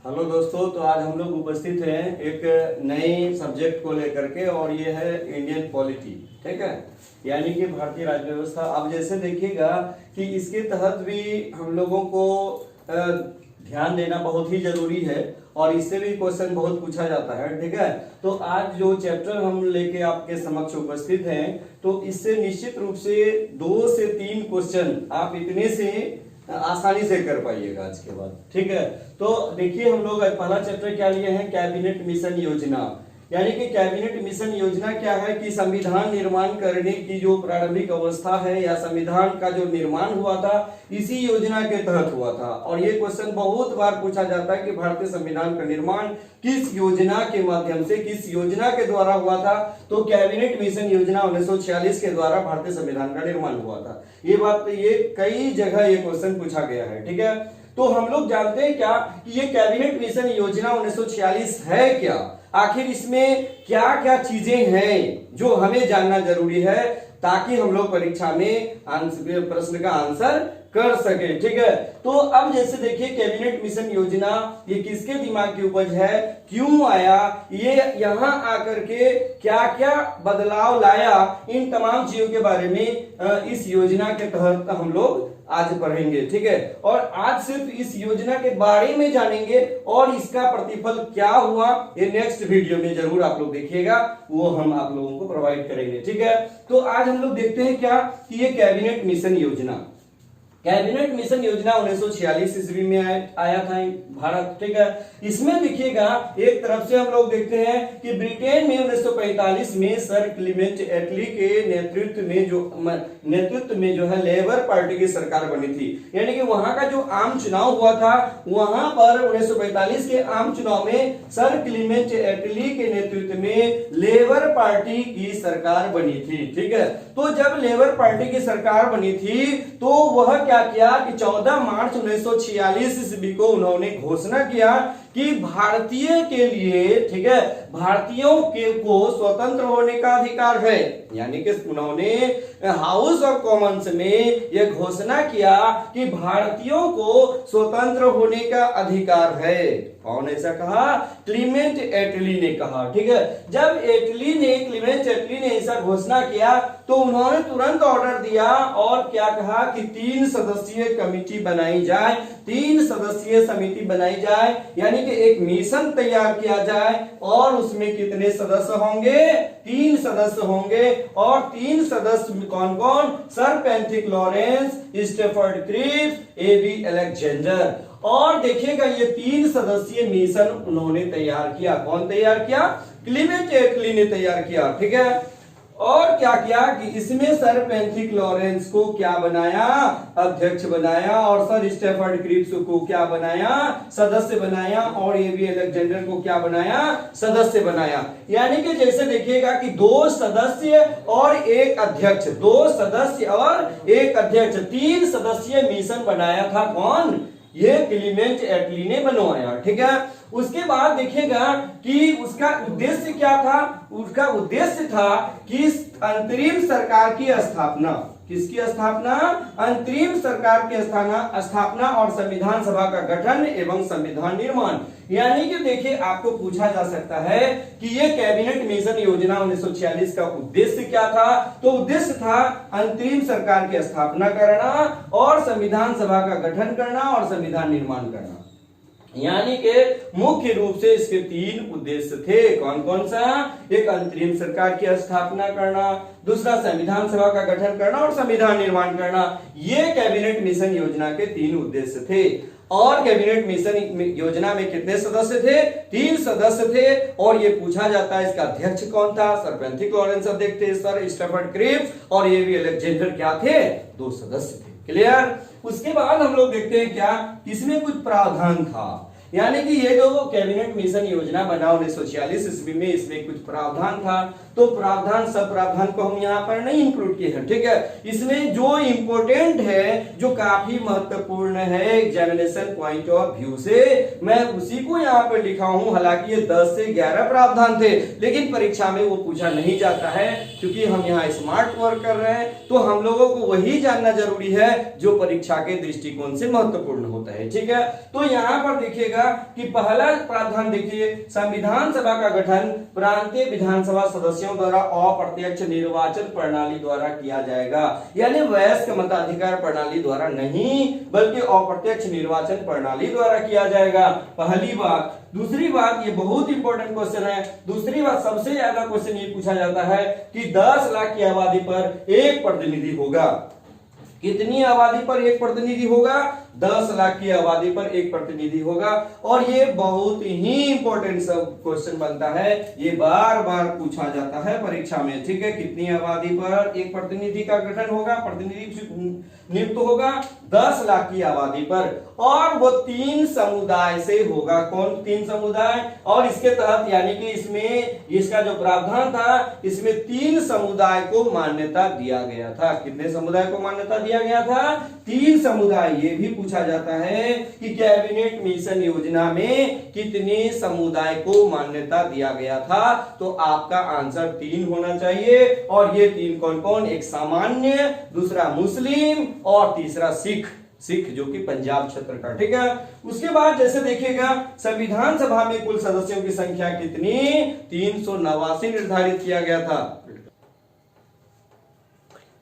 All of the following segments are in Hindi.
हेलो दोस्तों, तो आज हम लोग उपस्थित हैं एक नए सब्जेक्ट को लेकर के और ये है इंडियन पॉलिटी। ठीक है, यानी कि भारतीय राज्य व्यवस्था। अब जैसे देखिएगा कि इसके तहत भी हम लोगों को ध्यान देना बहुत ही जरूरी है और इससे भी क्वेश्चन बहुत पूछा जाता है। ठीक है, तो आज जो चैप्टर हम लेके आपके समक्ष उपस्थित हैं, तो इससे निश्चित रूप से 2 से 3 क्वेश्चन आप इतने से आसानी से कर पाइएगा आज के बाद। ठीक है, तो देखिए हम लोग पहला चैप्टर क्या लिए हैं, कैबिनेट मिशन योजना। यानी कि कैबिनेट मिशन योजना क्या है कि संविधान निर्माण करने की जो प्रारंभिक अवस्था है या संविधान का जो निर्माण हुआ था इसी योजना के तहत हुआ था। और ये क्वेश्चन बहुत बार पूछा जाता है कि भारतीय संविधान का निर्माण किस योजना के माध्यम से, किस योजना के द्वारा हुआ था। तो कैबिनेट मिशन योजना 1946 के द्वारा भारतीय संविधान का निर्माण हुआ था। ये बात, ये कई जगह ये क्वेश्चन पूछा गया है। ठीक है, तो हम लोग जानते हैं क्या कि ये कैबिनेट मिशन योजना 1946 है क्या, आखिर इसमें क्या क्या चीजें हैं जो हमें जानना जरूरी है ताकि हम लोग परीक्षा में प्रश्न का आंसर कर सके। ठीक है, तो अब जैसे देखिए कैबिनेट मिशन योजना ये किसके दिमाग की उपज है, क्यों आया, ये यहाँ आकर के क्या क्या बदलाव लाया, इन तमाम चीजों के बारे में इस योजना के तहत हम लोग आज पढ़ेंगे। ठीक है, और आज सिर्फ इस योजना के बारे में जानेंगे और इसका प्रतिफल क्या हुआ ये नेक्स्ट वीडियो में जरूर आप लोग देखिएगा, वो हम आप लोगों को प्रोवाइड करेंगे। ठीक है, तो आज हम लोग देखते हैं क्या कि ये कैबिनेट मिशन योजना, कैबिनेट मिशन योजना 1946 ईस्वी में आया था भारत। ठीक है, इसमें देखिएगा एक तरफ से हम लोग देखते हैं कि ब्रिटेन में 1945 में सर क्लीमेंट एटली के नेतृत्व में जो है लेबर पार्टी की सरकार बनी थी। यानी कि वहां का जो आम चुनाव हुआ था, वहां पर 1945 के आम चुनाव में सर क्लीमेंट एटली के नेतृत्व में लेबर पार्टी की सरकार बनी थी। ठीक है, तो जब लेबर पार्टी की सरकार बनी थी तो वह क्या किया कि 14 मार्च 1946 ईस्वी को उन्होंने घोषणा किया कि भारतीय के लिए, ठीक है, भारतीयों को स्वतंत्र होने का अधिकार है। यानी कि उन्होंने हाउस ऑफ कॉमन्स में यह घोषणा किया कि भारतीयों को स्वतंत्र होने का अधिकार है। कौन ऐसा कहा? क्लीमेंट एटली ने कहा। ठीक है, जब क्लीमेंट एटली ने ऐसा घोषणा किया तो उन्होंने तुरंत ऑर्डर दिया और क्या कहा कि 3 सदस्यीय कमेटी बनाई जाए, 3 सदस्यीय समिति बनाई जाए, यानी कि एक मिशन तैयार किया जाए और उसमें कितने सदस्य होंगे? 3 सदस्य होंगे। और 3 सदस्य कौन कौन? Sir Pethick Lawrence, Stafford Cripps, AB Alexander. और देखिएगा ये 3 सदस्यीय मिशन उन्होंने तैयार किया। कौन तैयार किया? क्लीमेंट एटली ने तैयार किया। ठीक है, और क्या किया कि इसमें सर पेंथिक लॉरेंस को क्या बनाया? अध्यक्ष बनाया। और सर स्टेफर्ड क्रिप्स को क्या बनाया? सदस्य बनाया। और एबी अलेक्जेंडर को क्या बनाया? सदस्य बनाया। यानी कि जैसे देखिएगा कि 2 सदस्य और 1 अध्यक्ष, 2 सदस्य और 1 अध्यक्ष, 3 सदस्यीय मिशन बनाया था। कौन? ये क्लीमेंट एटली ने बनवाया। ठीक है, उसके बाद देखिएगा कि उसका उद्देश्य क्या था? उसका उद्देश्य था कि अंतरिम सरकार की स्थापना। किसकी स्थापना? अंतरिम सरकार की स्थापना और संविधान सभा का गठन एवं संविधान निर्माण। यानी कि देखिए आपको पूछा जा सकता है कि ये कैबिनेट मिशन योजना 1946 का उद्देश्य क्या था? तो उद्देश्य था अंतरिम सरकार की स्थापना करना और संविधान सभा का गठन करना और संविधान निर्माण करना। यानी कि मुख्य रूप से इसके 3 उद्देश्य थे। कौन कौन सा? एक अंतरिम सरकार की स्थापना करना, दूसरा संविधान सभा का गठन करना और संविधान निर्माण करना। ये कैबिनेट मिशन योजना के 3 उद्देश्य थे। और कैबिनेट मिशन योजना में कितने सदस्य थे? 3 सदस्य थे। और ये पूछा जाता है इसका अध्यक्ष कौन था? सर पेंथिक लॉरेंस अध्यक्ष थे, सर स्टेफर्ड क्रिप्स और एबी अलेक्जेंडर क्या थे? 2 सदस्य थे। क्लियर? उसके बाद हम लोग देखते हैं क्या इसमें कुछ प्रावधान था। यानी कि ये जो कैबिनेट मिशन योजना बना 1946 ईस्वी में, इसमें कुछ प्रावधान था। तो प्रावधान, सब प्रावधान को हम यहाँ पर नहीं इंक्लूड किए हैं। ठीक है, इसमें जो इंपॉर्टेंट है, जो काफी महत्वपूर्ण है एग्जामिनेशन पॉइंट ऑफ व्यू से, मैं उसी को यहाँ पर लिखा हूं। हालांकि ये 10 से 11 प्रावधान थे, लेकिन परीक्षा में वो पूछा नहीं जाता है क्योंकि हम यहाँ स्मार्ट वर्क कर रहे हैं। तो हम लोगों को वही जानना जरूरी है जो परीक्षा के दृष्टिकोण से महत्वपूर्ण होता है। ठीक है, तो यहाँ पर देखिएगा देखिएगा कि पहला प्रावधान देखिए, संविधान सभा का गठन प्रांतीय विधानसभा सदस्यों द्वारा अप्रत्यक्ष निर्वाचन प्रणाली द्वारा किया जाएगा, यानी वयस्क मताधिकार प्रणाली द्वारा नहीं बल्कि अप्रत्यक्ष निर्वाचन प्रणाली द्वारा किया जाएगा, पहली बात। दूसरी बात, ये बहुत इंपॉर्टेंट क्वेश्चन है, दूसरी बात सबसे ज्यादा क्वेश्चन ये पूछा जाता है कि 10 लाख की आबादी पर एक प्रतिनिधि होगा। कितनी आबादी पर एक प्रतिनिधि होगा? 10 लाख की आबादी पर एक प्रतिनिधि होगा। और ये बहुत ही इंपॉर्टेंट सब क्वेश्चन बनता है, ये बार बार पूछा जाता है परीक्षा में, ठीक है। कितनी आबादी पर एक प्रतिनिधि का गठन होगा, प्रतिनिधि नियुक्त होगा? 10 लाख की आबादी पर, और वो 3 समुदाय से होगा। कौन 3 समुदाय? और इसके तहत यानी कि इसमें इसका जो प्रावधान था, इसमें 3 समुदाय को मान्यता दिया गया था। कितने समुदाय को मान्यता दिया गया था? 3 समुदाय। ये भी पूछा जाता है कि कैबिनेट मिशन योजना में कितने समुदाय को मान्यता दिया गया था, तो आपका आंसर 3 होना चाहिए। और ये 3 कौन कौन? एक सामान्य, दूसरा मुस्लिम और तीसरा सिख, जो कि पंजाब क्षेत्र का, ठीक है। उसके बाद जैसे देखिएगा, संविधान सभा में कुल सदस्यों की संख्या कितनी? 389 निर्धारित किया गया था।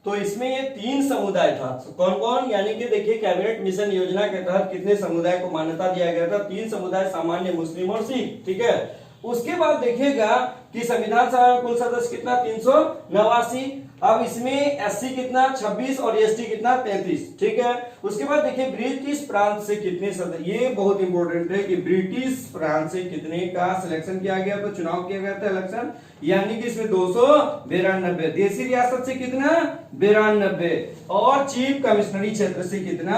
तो इसमें ये 3 समुदाय था। कौन कौन? यानी कि देखिए, कैबिनेट मिशन योजना के तहत कितने समुदाय को मान्यता दिया गया था? 3 समुदाय, सामान्य, मुस्लिम और सिख, ठीक है। उसके बाद देखिएगा कि संविधान सभा में कुल सदस्य कितना? 389। अब इसमें एससी कितना? 26 और एसटी कितना? 33, ठीक है। उसके बाद देखिए, ब्रिटिश प्रांत से कितने सदस्य, ये बहुत इंपॉर्टेंट है कि ब्रिटिश प्रांत से कितने का सिलेक्शन किया गया, तो चुनाव किया गया था, इलेक्शन, यानी कि इसमें 292। देसी रियासत से कितना? 92। और चीफ कमिश्नरी क्षेत्र से कितना?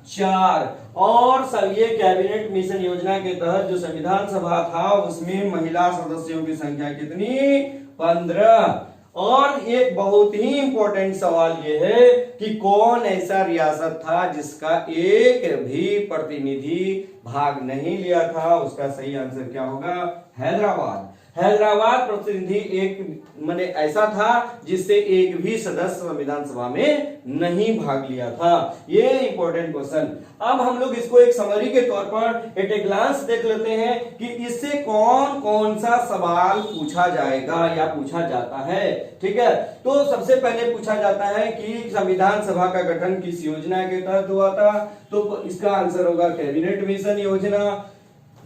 4। और ये कैबिनेट मिशन योजना के तहत जो संविधान सभा था, उसमें महिला सदस्यों की संख्या कितनी? 15। और एक बहुत ही इंपॉर्टेंट सवाल ये है कि कौन ऐसा रियासत था जिसका एक भी प्रतिनिधि भाग नहीं लिया था? उसका सही आंसर क्या होगा? हैदराबाद। हैदराबाद प्रतिनिधि एक माने ऐसा था जिससे एक भी सदस्य संविधान सभा में नहीं भाग लिया था। ये इंपॉर्टेंट क्वेश्चन। अब हम लोग इसको एक समरी के तौर पर एट ए ग्लांस देख लेते हैं कि इससे कौन कौन सा सवाल पूछा जाएगा या पूछा जाता है, ठीक है। तो सबसे पहले पूछा जाता है कि संविधान सभा का गठन किस योजना के तहत हुआ था, तो इसका आंसर होगा कैबिनेट मिशन योजना।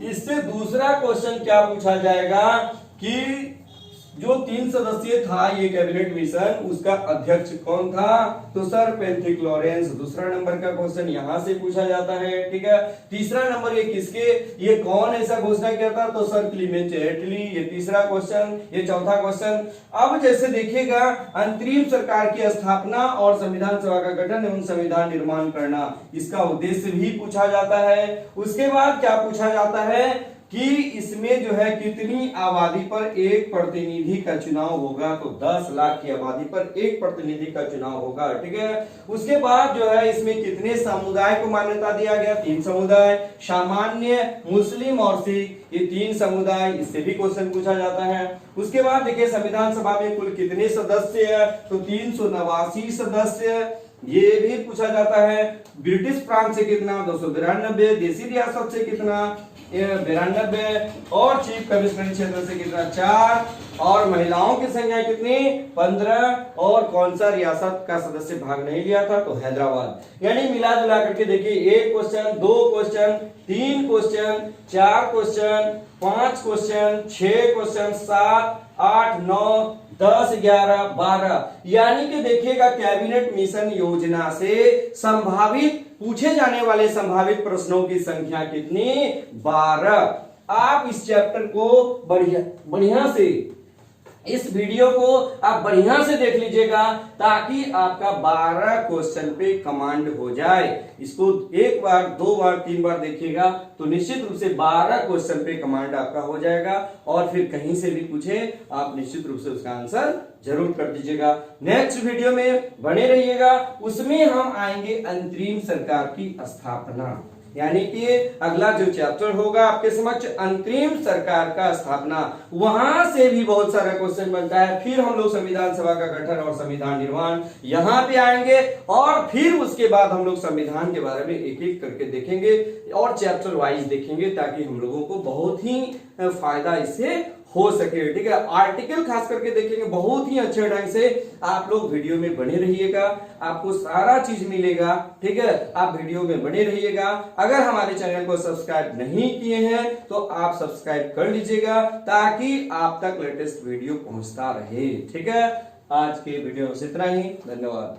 इससे दूसरा क्वेश्चन क्या पूछा जाएगा कि जो 3 सदस्यीय था ये कैबिनेट मिशन, उसका अध्यक्ष कौन था? तो सर पेंथिक लॉरेंस। दूसरा नंबर का क्वेश्चन यहां से पूछा जाता है, ठीक है। तीसरा नंबर ये किसके, ये कौन ऐसा घोषणा किया था? तो सर क्लीमेंट एटली। ये तीसरा क्वेश्चन। ये चौथा क्वेश्चन। अब जैसे देखिएगा, अंतरिम सरकार की स्थापना और संविधान सभा का गठन एवं संविधान निर्माण करना, इसका उद्देश्य भी पूछा जाता है। उसके बाद क्या पूछा जाता है कि इसमें जो है कितनी आबादी पर एक प्रतिनिधि का चुनाव होगा, तो 10 लाख की आबादी पर एक प्रतिनिधि का चुनाव होगा, ठीक है। उसके बाद जो है इसमें कितने समुदाय को मान्यता दिया गया? 3 समुदाय, सामान्य, मुस्लिम और सिख, ये 3 समुदाय। इससे भी क्वेश्चन पूछा जाता है। उसके बाद देखिए, संविधान सभा में कुल कितने सदस्य है? तो 389 सदस्य, ये भी पूछा जाता है। ब्रिटिश प्रांत से कितना? 292। देसी रियासत से कितना? 92। और चीफ कमिश्नरी क्षेत्र से कितना? 4। और महिलाओं की संख्या कितनी? 15। और कौन सा रियासत का सदस्य भाग नहीं लिया था? तो हैदराबाद। यानी मिला जुला करके देखिए, 1 question, 2 question, 3 question, 4 question, 5 question, 6 question, 7, 8, 9, 10, 11, 12। यानी कि देखिएगा, कैबिनेट मिशन योजना से संभावित पूछे जाने वाले संभावित प्रश्नों की संख्या कितनी? 12। आप इस चैप्टर को बढ़िया से, इस वीडियो को आप बढ़िया से देख लीजिएगा ताकि आपका 12 क्वेश्चन पे कमांड हो जाए। इसको 1 बार, 2 बार, 3 बार देखिएगा तो निश्चित रूप से 12 क्वेश्चन पे कमांड आपका हो जाएगा। और फिर कहीं से भी पूछे आप निश्चित रूप से उसका आंसर जरूर कर दीजिएगा। नेक्स्ट वीडियो में बने रहिएगा, उसमें हम आएंगे अंतरिम सरकार की स्थापना, यानी कि अगला जो चैप्टर होगा आपके समक्ष अंतरिम सरकार का स्थापना, वहां से भी बहुत सारा क्वेश्चन बनता है। फिर हम लोग संविधान सभा का गठन और संविधान निर्माण यहां पे आएंगे और फिर उसके बाद हम लोग संविधान के बारे में एक एक करके देखेंगे और चैप्टर वाइज देखेंगे ताकि हम लोगों को बहुत ही फायदा इससे हो सके। ठीक है, आर्टिकल खास करके देखेंगे बहुत ही अच्छे ढंग से। आप लोग वीडियो में बने रहिएगा, आपको सारा चीज मिलेगा। ठीक है, आप वीडियो में बने रहिएगा। अगर हमारे चैनल को सब्सक्राइब नहीं किए हैं तो आप सब्सक्राइब कर लीजिएगा ताकि आप तक लेटेस्ट वीडियो पहुंचता रहे। ठीक है, आज के वीडियो में इतना ही, धन्यवाद।